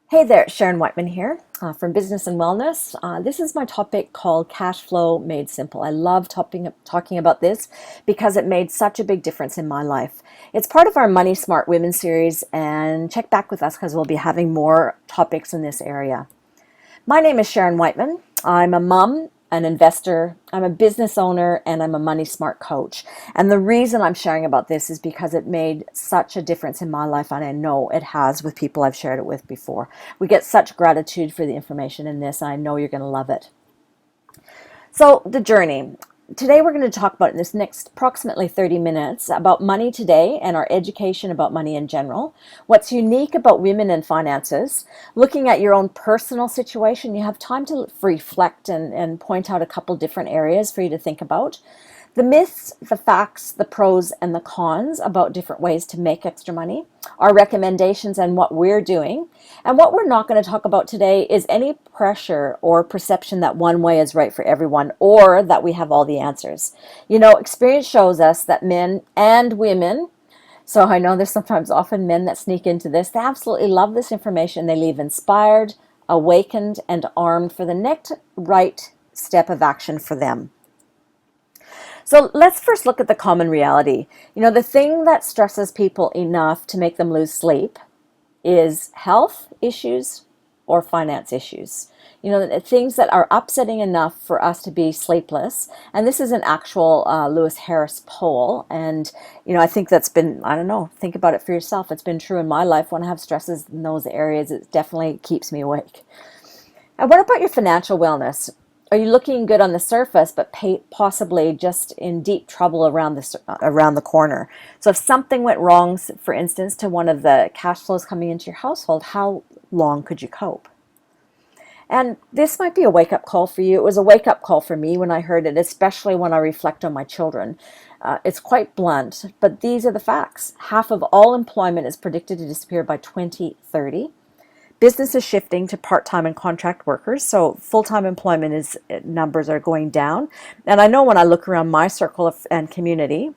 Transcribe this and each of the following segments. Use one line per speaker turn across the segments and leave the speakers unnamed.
Hey there, Sharon Whiteman here from Business and Wellness. This is my topic called Cashflow Made Simple. I love talking about this because it made such a big difference in my life. It's part of our Money Smart Women series, and check back with us because we'll be having more topics in this area. My name is Sharon Whiteman. I'm a mom, an investor, I'm a business owner, and I'm a money smart coach. And the reason I'm sharing about this is because it made such a difference in my life, and I know it has with people I've shared it with before. We get such gratitude for the information in this, and I know you're going to love it. So, the journey. Today we're going to talk about in this next approximately 30 minutes about money today and our education about money in general, what's unique about women and finances, looking at your own personal situation. You have time to reflect and point out a couple different areas for you to think about. The myths, the facts, the pros, and the cons about different ways to make extra money, our recommendations and what we're doing. And what we're not going to talk about today is any pressure or perception that one way is right for everyone or that we have all the answers. You know, experience shows us that men and women, so I know there's sometimes often men that sneak into this, they absolutely love this information. They leave inspired, awakened, and armed for the next right step of action for them. So let's first look at the common reality. You know, the thing that stresses people enough to make them lose sleep is health issues or finance issues. You know, the things that are upsetting enough for us to be sleepless. And this is an actual Lewis Harris poll. And, you know, I think that's been, I don't know, think about it for yourself. It's been true in my life. When I have stresses in those areas, it definitely keeps me awake. And what about your financial wellness? Are you looking good on the surface, but possibly just in deep trouble around the corner? So if something went wrong, for instance, to one of the cash flows coming into your household, how long could you cope? And this might be a wake-up call for you. It was a wake-up call for me when I heard it, especially when I reflect on my children. It's quite blunt, but these are the facts. Half of all employment is predicted to disappear by 2030. Business is shifting to part-time and contract workers, so full-time employment numbers are going down. And I know when I look around my circle and community,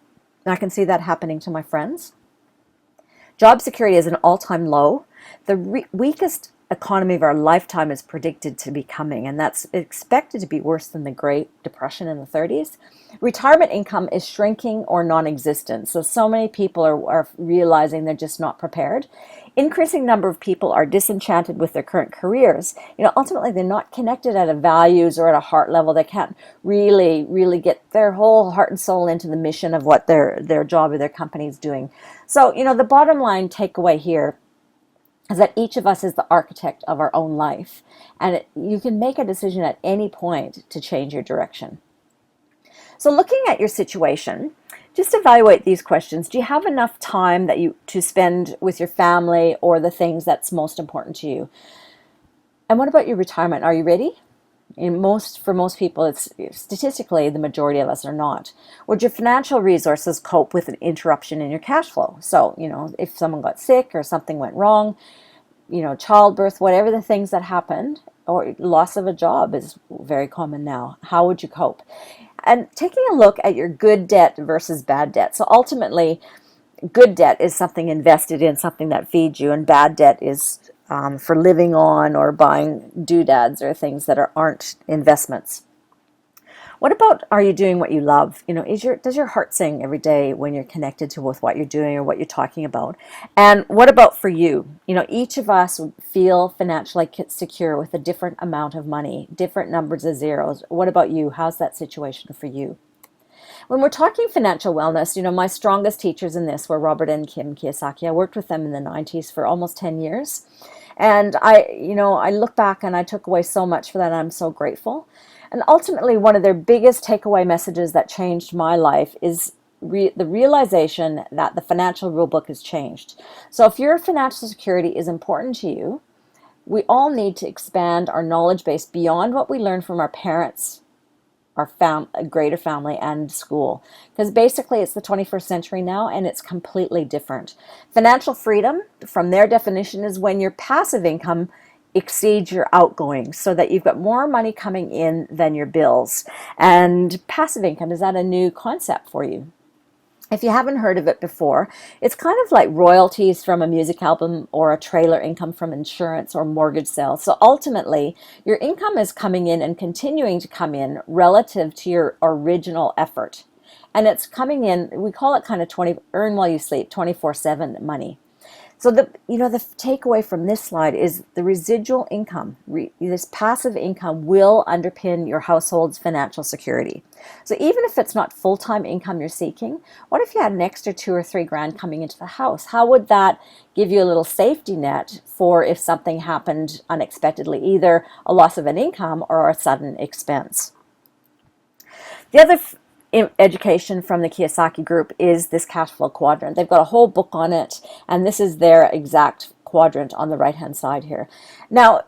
I can see that happening to my friends. Job security is an all-time low. The weakest economy of our lifetime is predicted to be coming, and that's expected to be worse than the Great Depression in the 30s. Retirement income is shrinking or non-existent, so many people are realizing they're just not prepared. Increasing number of people are disenchanted with their current careers. You know, ultimately they're not connected at a values or at a heart level. They can't really get their whole heart and soul into the mission of what their job or their company is doing. So, you know, the bottom line takeaway here is that each of us is the architect of our own life, and you can make a decision at any point to change your direction. So looking at your situation, just evaluate these questions. Do you have enough time to spend with your family or the things that's most important to you? And what about your retirement? Are you ready? For most people, it's statistically the majority of us are not. Would your financial resources cope with an interruption in your cash flow? So, you know, if someone got sick or something went wrong, you know, childbirth, whatever the things that happened, or loss of a job is very common now. How would you cope? And taking a look at your good debt versus bad debt. So ultimately, good debt is something invested in, something that feeds you, and bad debt is for living on or buying doodads or things that aren't investments. What about, are you doing what you love? You know, does your heart sing every day when you're connected to with what you're doing or what you're talking about? And what about for you? You know, each of us feel financially secure with a different amount of money, different numbers of zeros. What about you? How's that situation for you? When we're talking financial wellness, you know, my strongest teachers in this were Robert and Kim Kiyosaki. I worked with them in the 90s for almost 10 years. And I look back and I took away so much for that. And I'm so grateful. And ultimately, one of their biggest takeaway messages that changed my life is the realization that the financial rule book has changed. So if your financial security is important to you, we all need to expand our knowledge base beyond what we learned from our parents, our greater family, and school. Because basically it's the 21st century now, and it's completely different. Financial freedom, from their definition, is when your passive income exceeds your outgoing, so that you've got more money coming in than your bills. And passive income, is that a new concept for you? If you haven't heard of it before, it's kind of like royalties from a music album or a trailer income from insurance or mortgage sales. So ultimately, your income is coming in and continuing to come in relative to your original effort. And it's coming in, we call it kind of 20 earn while you sleep, 24/7 money. So the takeaway from this slide is the residual income, this passive income will underpin your household's financial security. So even if it's not full-time income you're seeking, what if you had an extra 2 or 3 grand coming into the house? How would that give you a little safety net for if something happened unexpectedly, either a loss of an income or a sudden expense? The other education from the Kiyosaki group is this cash flow quadrant. They've got a whole book on it, and this is their exact quadrant on the right hand side here. Now,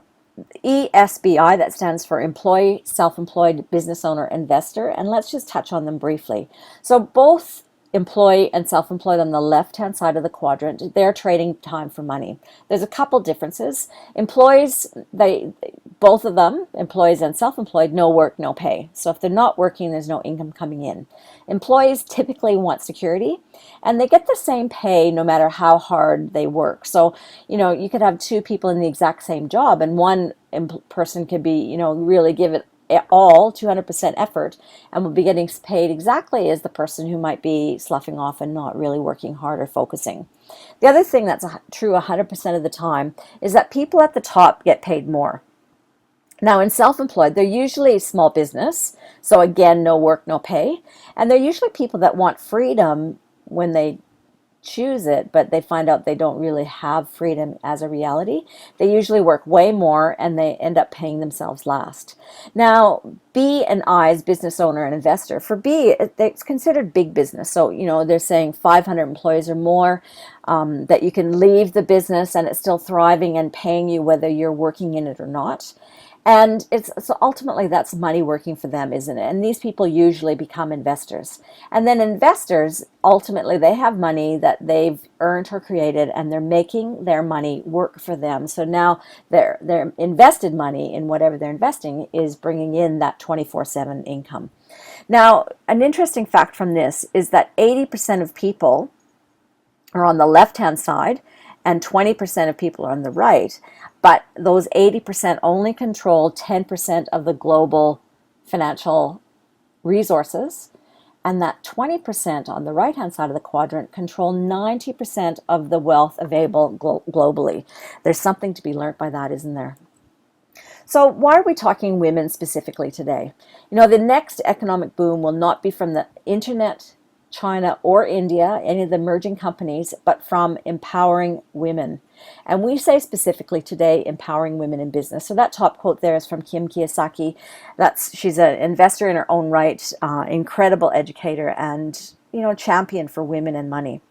ESBI, that stands for employee, self-employed, business owner, investor, and let's just touch on them briefly. So both employee and self-employed on the left-hand side of the quadrant, they're trading time for money. There's a couple differences. Employees, both of them, employees and self-employed, no work, no pay. So if they're not working, there's no income coming in. Employees typically want security, and they get the same pay no matter how hard they work. So, you could have two people in the exact same job, and one person could be, really give it all 200% effort and will be getting paid exactly as the person who might be sloughing off and not really working hard or focusing. The other thing that's true 100% of the time is that people at the top get paid more. Now, in self-employed, they're usually small business, so again, no work, no pay, and they're usually people that want freedom when they choose it, but they find out they don't really have freedom as a reality. They usually work way more and they end up paying themselves last. Now, B and I's business owner and investor. For B, it's considered big business. So, they're saying 500 employees or more, that you can leave the business and it's still thriving and paying you whether you're working in it or not. And so ultimately that's money working for them, isn't it? And these people usually become investors. And then investors, ultimately they have money that they've earned or created and they're making their money work for them. So now their invested money in whatever they're investing is bringing in that 24/7 income. Now, an interesting fact from this is that 80% of people are on the left-hand side and 20% of people are on the right. But those 80% only control 10% of the global financial resources. And that 20% on the right-hand side of the quadrant control 90% of the wealth available globally. There's something to be learned by that, isn't there? So why are we talking women specifically today? The next economic boom will not be from the internet, China, or India, any of the emerging companies, but from empowering women. And we say specifically today, empowering women in business. So that top quote there is from Kim Kiyosaki. She's an investor in her own right, incredible educator, and champion for women and money.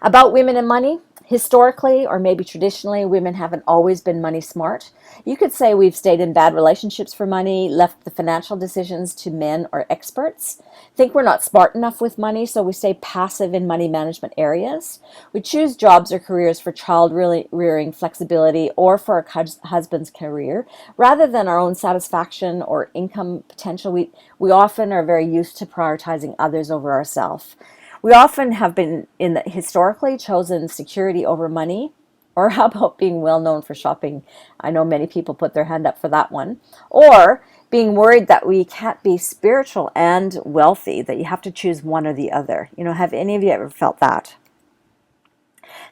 About women and money, historically or maybe traditionally, women haven't always been money smart. You could say we've stayed in bad relationships for money, left the financial decisions to men or experts, think we're not smart enough with money, so we stay passive in money management areas. We choose jobs or careers for child rearing flexibility or for our husband's career, rather than our own satisfaction or income potential. We often are very used to prioritizing others over ourselves. We often have been historically chosen security over money, or how about being well known for shopping? I know many people put their hand up for that one. Or being worried that we can't be spiritual and wealthy, that you have to choose one or the other. Have any of you ever felt that?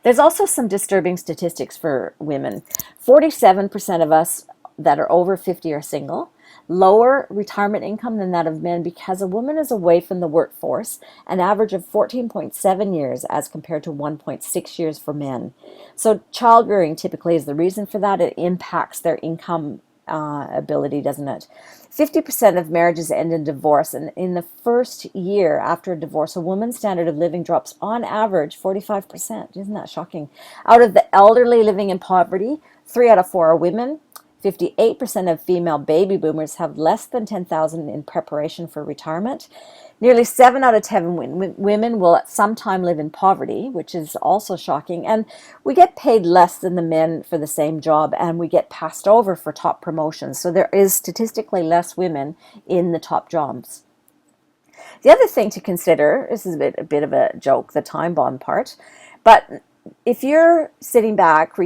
There's also some disturbing statistics for women. 47% of us that are over 50 are single. Lower retirement income than that of men because a woman is away from the workforce, an average of 14.7 years as compared to 1.6 years for men. So child rearing typically is the reason for that. It impacts their income ability, doesn't it? 50% of marriages end in divorce, and in the first year after a divorce, a woman's standard of living drops on average 45%. Isn't that shocking? Out of the elderly living in poverty, 3 out of 4 are women. 58% of female baby boomers have less than $10,000 in preparation for retirement. Nearly 7 out of 10 women will at some time live in poverty, which is also shocking. And we get paid less than the men for the same job, and we get passed over for top promotions. So there is statistically less women in the top jobs. The other thing to consider, this is a bit of a joke, the time bomb part, but if you're sitting back,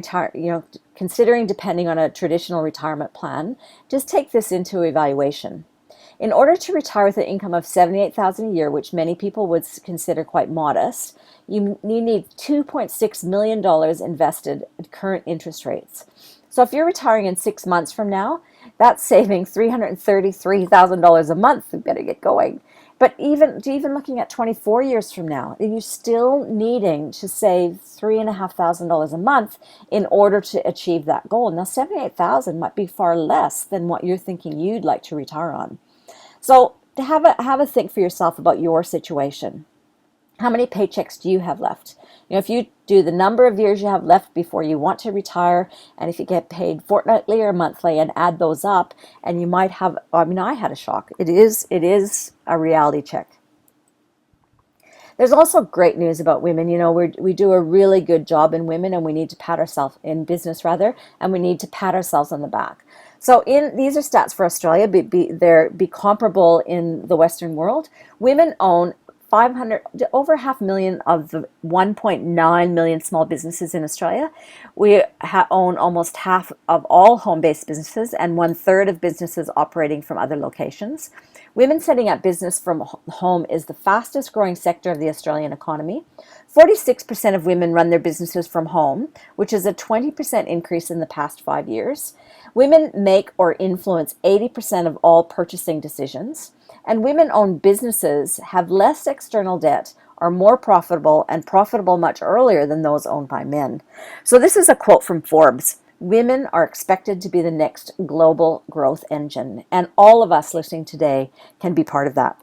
considering depending on a traditional retirement plan, just take this into evaluation. In order to retire with an income of $78,000 a year, which many people would consider quite modest, you need $2.6 million invested at current interest rates. So if you're retiring in 6 months from now, that's saving $333,000 a month. You better get going. But even looking at 24 years from now, you're still needing to save $3,500 a month in order to achieve that goal. Now, $78,000 might be far less than what you're thinking you'd like to retire on. So to have a think for yourself about your situation. How many paychecks do you have left? If you do the number of years you have left before you want to retire, and if you get paid fortnightly or monthly and add those up, and you might have, I had a shock. It is a reality check. There's also great news about women. We do a really good job in women, and we need to pat ourselves in business rather, and we need to pat ourselves on the back. So these are stats for Australia, they're comparable in the Western world. Women own over 500,000 of the 1.9 million small businesses in Australia. We own almost half of all home-based businesses and 1/3 of businesses operating from other locations. Women setting up business from home is the fastest growing sector of the Australian economy. 46% of women run their businesses from home, which is a 20% increase in the past 5 years. Women make or influence 80% of all purchasing decisions. And women-owned businesses have less external debt, are more profitable, and profitable much earlier than those owned by men. So this is a quote from Forbes. Women are expected to be the next global growth engine, and all of us listening today can be part of that.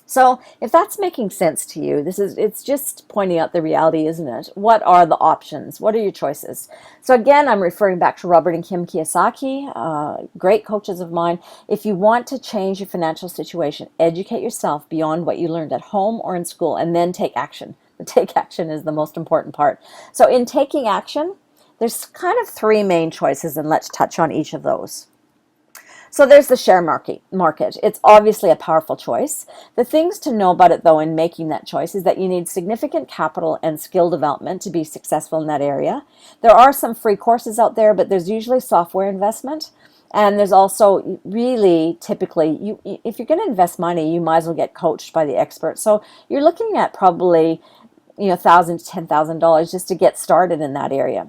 So if that's making sense to you, it's just pointing out the reality, isn't it? What are the options? What are your choices? So again, I'm referring back to Robert and Kim Kiyosaki, great coaches of mine. If you want to change your financial situation, educate yourself beyond what you learned at home or in school, and then take action. The take action is the most important part. So in taking action, there's kind of 3 main choices, and let's touch on each of those. So there's the share market. It's obviously a powerful choice. The things to know about it, though, in making that choice is that you need significant capital and skill development to be successful in that area. There are some free courses out there, but there's usually software investment. And there's also really typically, if you're going to invest money, you might as well get coached by the expert. So you're looking at probably $1,000 to $10,000 just to get started in that area.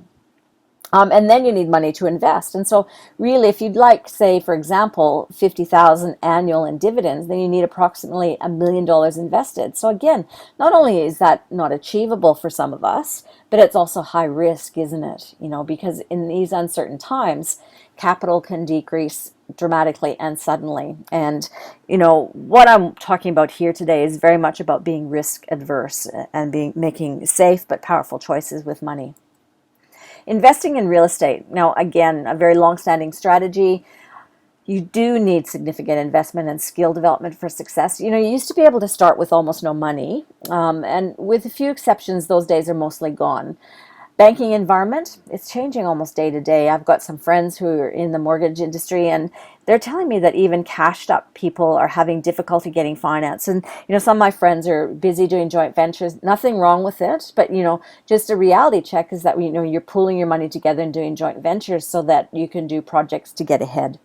And then you need money to invest. And so really, if you'd like, say, for example, $50,000 annual in dividends, then you need approximately $1 million invested. So again, not only is that not achievable for some of us, but it's also high risk, isn't it? Because in these uncertain times, capital can decrease dramatically and suddenly. And what I'm talking about here today is very much about being risk adverse and making safe but powerful choices with money. Investing in real estate. Now, again, a very long-standing strategy. You do need significant investment and skill development for success. You used to be able to start with almost no money, and with a few exceptions, those days are mostly gone. Banking environment, it's changing almost day to day. I've got some friends who are in the mortgage industry, and they're telling me that even cashed up people are having difficulty getting finance. And some of my friends are busy doing joint ventures. Nothing wrong with it, but just a reality check is that you're pooling your money together and doing joint ventures so that you can do projects to get ahead.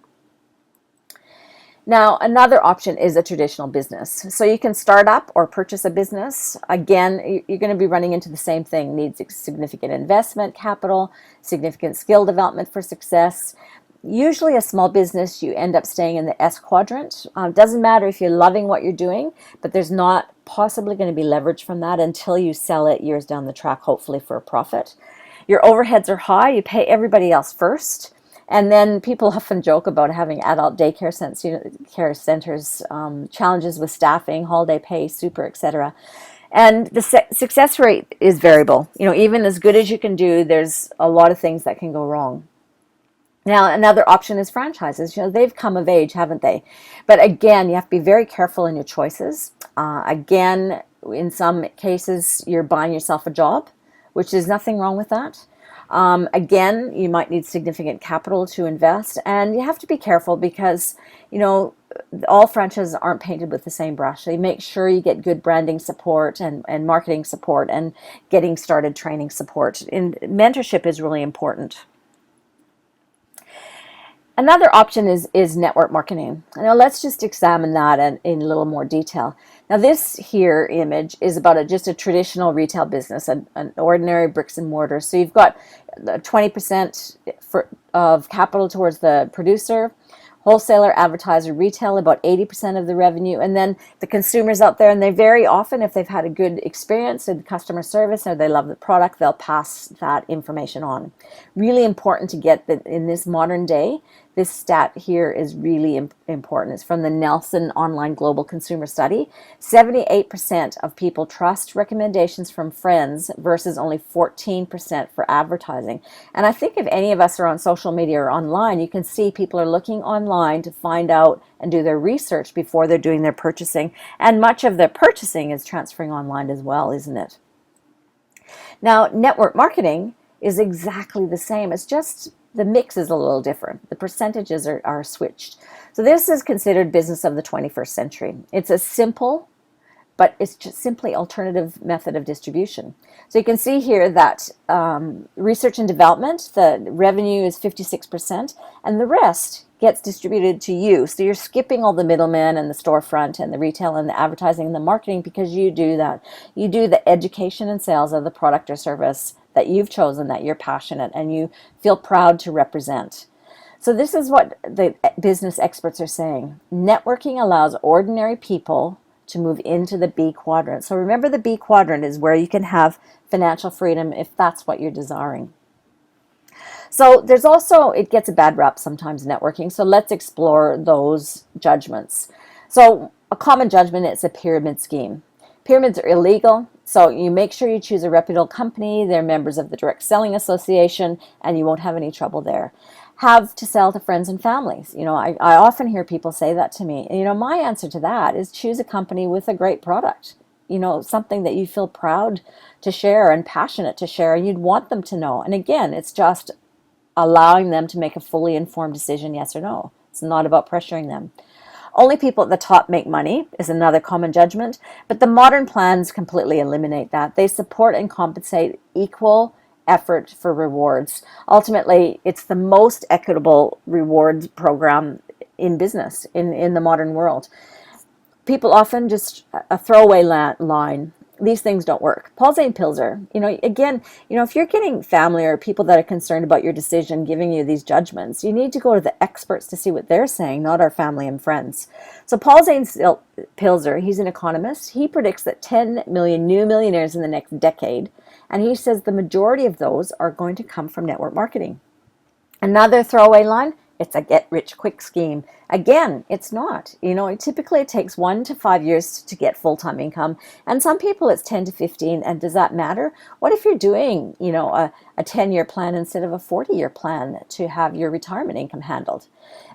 Now, another option is a traditional business. So you can start up or purchase a business. Again, you're going to be running into the same thing. Needs significant investment capital, significant skill development for success. Usually a small business, you end up staying in the S quadrant. Doesn't matter if you're loving what you're doing, but there's not possibly going to be leverage from that until you sell it years down the track, hopefully for a profit. Your overheads are high. You pay everybody else first. And then people often joke about having adult daycare centers, challenges with staffing, holiday pay, super, etc. And the success rate is variable. Even as good as you can do, there's a lot of things that can go wrong. Now, another option is franchises. They've come of age, haven't they? But again, you have to be very careful in your choices. Again, in some cases, you're buying yourself a job, which is nothing wrong with that. Again, you might need significant capital to invest, and you have to be careful because, all franchises aren't painted with the same brush. So you make sure you get good branding support and marketing support and getting started training support. And mentorship is really important. Another option is network marketing. Now let's just examine that in a little more detail. Now this here image is about just a traditional retail business, an ordinary bricks and mortar. So you've got 20% of capital towards the producer, wholesaler, advertiser, retail, about 80% of the revenue, and then the consumers out there, and they very often, if they've had a good experience in customer service or they love the product, they'll pass that information on. Really important to get that in this modern day. This stat here is really important. It's from the Nelson Online Global Consumer Study. 78% of people trust recommendations from friends versus only 14% for advertising. And I think if any of us are on social media or online, you can see people are looking online to find out and do their research before they're doing their purchasing. And much of their purchasing is transferring online as well, isn't it? Now, network marketing is exactly the same. It's just the mix is a little different. The percentages are switched. So this is considered business of the 21st century. It's a simple, but it's just simply alternative method of distribution. So you can see here that research and development, the revenue is 56%, and the rest gets distributed to you. So you're skipping all the middlemen and the storefront and the retail and the advertising and the marketing because you do that. You do the education and sales of the product or service that you've chosen, that you're passionate and you feel proud to represent. So this is what the business experts are saying. Networking allows ordinary people to move into the B quadrant. So remember, the B quadrant is where you can have financial freedom if that's what you're desiring. So there's also, it gets a bad rap sometimes, networking. So let's explore those judgments. So a common judgment, it's a pyramid scheme. Pyramids are illegal, so you make sure you choose a reputable company. They're members of the Direct Selling Association, and you won't have any trouble there. Have to sell to friends and families. You know, I often hear people say that to me. And, you know, my answer to that is choose a company with a great product. You know, something that you feel proud to share and passionate to share, and you'd want them to know. And again, it's just allowing them to make a fully informed decision, yes or no. It's not about pressuring them. Only people at the top make money is another common judgment, but the modern plans completely eliminate that. They support and compensate equal effort for rewards. Ultimately, it's the most equitable rewards program in business, in the modern world. People often just a throwaway line. These things don't work. Paul Zane Pilzer, you know, again, you know, if you're getting family or people that are concerned about your decision giving you these judgments, you need to go to the experts to see what they're saying, not our family and friends. So Paul Zane Pilzer, he's an economist. He predicts that 10 million new millionaires in the next decade, and he says the majority of those are going to come from network marketing. Another throwaway line, it's a get-rich-quick scheme. Again, it's not. You know, typically it takes 1 to 5 years to get full-time income, and some people it's 10 to 15, and does that matter? What if you're doing, you know, a 10-year plan instead of a 40-year plan to have your retirement income handled?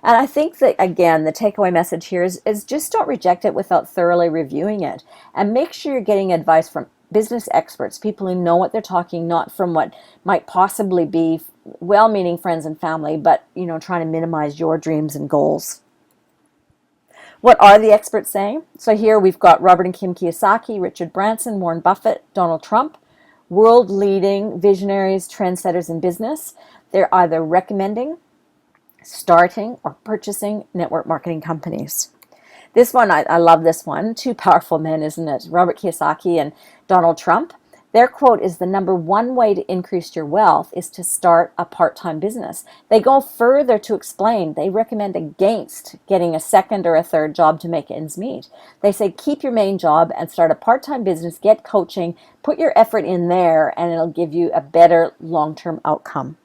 And I think that, again, the takeaway message here is just don't reject it without thoroughly reviewing it, and make sure you're getting advice from business experts, people who know what they're talking, not from what might possibly be well-meaning friends and family, but, you know, trying to minimize your dreams and goals. What are the experts saying? So here we've got Robert and Kim Kiyosaki, Richard Branson, Warren Buffett, Donald Trump, world-leading visionaries, trendsetters in business. They're either recommending, starting, or purchasing network marketing companies. This one, I love this one. Two powerful men, isn't it? Robert Kiyosaki and Donald Trump. Their quote is, the number one way to increase your wealth is to start a part-time business. They go further to explain. They recommend against getting a second or a third job to make ends meet. They say keep your main job and start a part-time business, get coaching, put your effort in there, and it'll give you a better long-term outcome.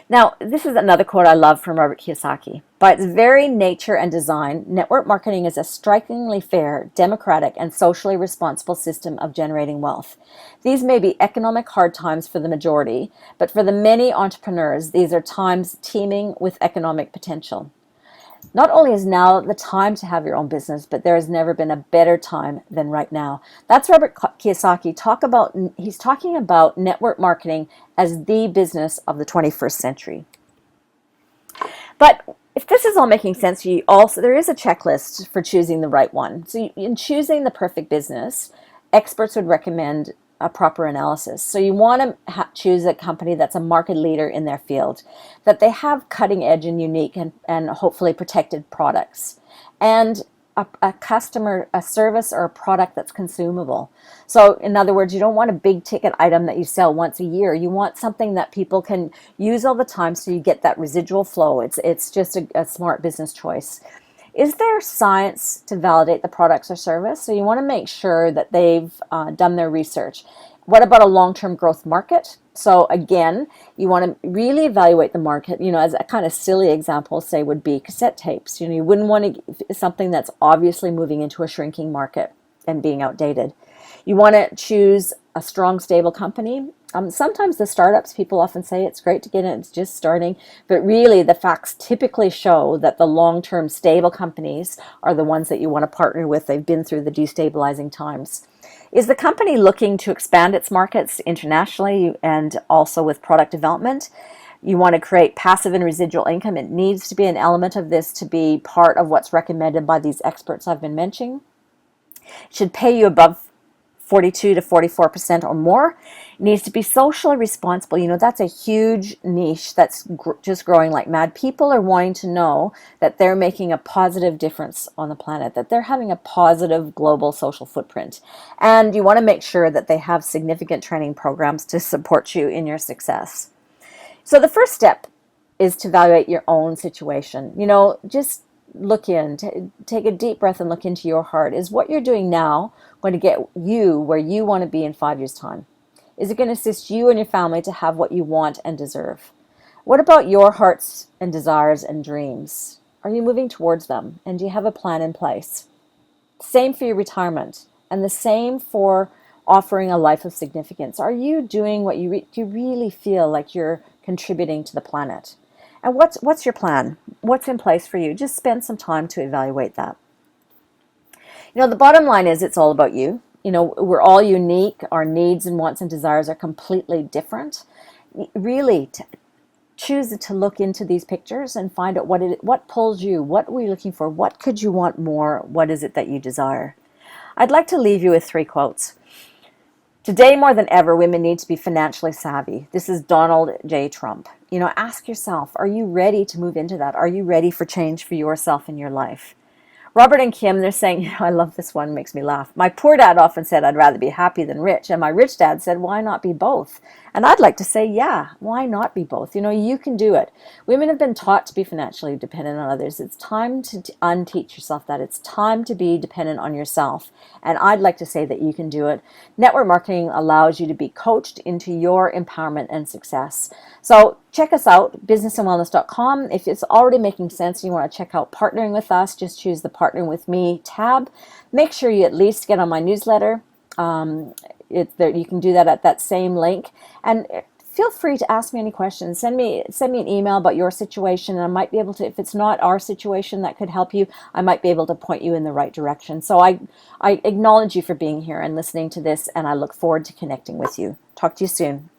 Now, this is another quote I love from Robert Kiyosaki. By its very nature and design, network marketing is a strikingly fair, democratic, and socially responsible system of generating wealth. These may be economic hard times for the majority, but for the many entrepreneurs, these are times teeming with economic potential. Not only is now the time to have your own business, but there has never been a better time than right now. That's Robert Kiyosaki. He's talking about network marketing as the business of the 21st century. But If this is all making sense, you also there is a checklist for choosing the right one. So in choosing the perfect business, experts would recommend a proper analysis. So you want to choose a company that's a market leader in their field, that they have cutting edge and unique and hopefully protected products, and a customer, a service or a product that's consumable. So in other words, you don't want a big ticket item that you sell once a year. You want something that people can use all the time so you get that residual flow. It's just a smart business choice. Is there science to validate the products or service? So you want to make sure that they've done their research. What about a long-term growth market? So again, you want to really evaluate the market. As a kind of silly example, say, would be cassette tapes. You wouldn't want something that's obviously moving into a shrinking market and being outdated. You want to choose a strong, stable company. Sometimes the startups, people often say it's great to get in, it's just starting, but really the facts typically show that the long-term stable companies are the ones that you want to partner with. They've been through the destabilizing times. Is the company looking to expand its markets internationally and also with product development? You want to create passive and residual income. It needs to be an element of this to be part of what's recommended by these experts I've been mentioning. It should pay you above 42 to 44% or more. It needs to be socially responsible. That's a huge niche that's just growing like mad. People are wanting to know that they're making a positive difference on the planet, that they're having a positive global social footprint. And you want to make sure that they have significant training programs to support you in your success. So the first step is to evaluate your own situation. Just look take a deep breath and look into your heart. Is what you're doing now going to get you where you want to be in 5 years' time? Is it going to assist you and your family to have what you want and deserve? What about your hearts and desires and dreams? Are you moving towards them? And do you have a plan in place? Same for your retirement, and the same for offering a life of significance. Are you doing what do you really feel like you're contributing to the planet? And what's your plan? What's in place for you? Just spend some time to evaluate that. The bottom line is it's all about you. We're all unique. Our needs and wants and desires are completely different. Really, choose to look into these pictures and find out what pulls you. What are we looking for? What could you want more? What is it that you desire? I'd like to leave you with 3 quotes. Today, more than ever, women need to be financially savvy. This is Donald J. Trump. Ask yourself, are you ready to move into that? Are you ready for change for yourself in your life? Robert and Kim, they're saying, I love this one, makes me laugh. My poor dad often said, I'd rather be happy than rich. And my rich dad said, why not be both? And I'd like to say, yeah, why not be both? You can do it. Women have been taught to be financially dependent on others. It's time to unteach yourself that. It's time to be dependent on yourself. And I'd like to say that you can do it. Network marketing allows you to be coached into your empowerment and success. So check us out, businessandwellness.com. If it's already making sense and you want to check out partnering with us, just choose the Partner with Me tab. Make sure you at least get on my newsletter. You can do that at that same link. And feel free to ask me any questions. Send me an email about your situation, and I might be able to, if it's not our situation that could help you, I might be able to point you in the right direction. So I acknowledge you for being here and listening to this, and I look forward to connecting with you. Talk to you soon.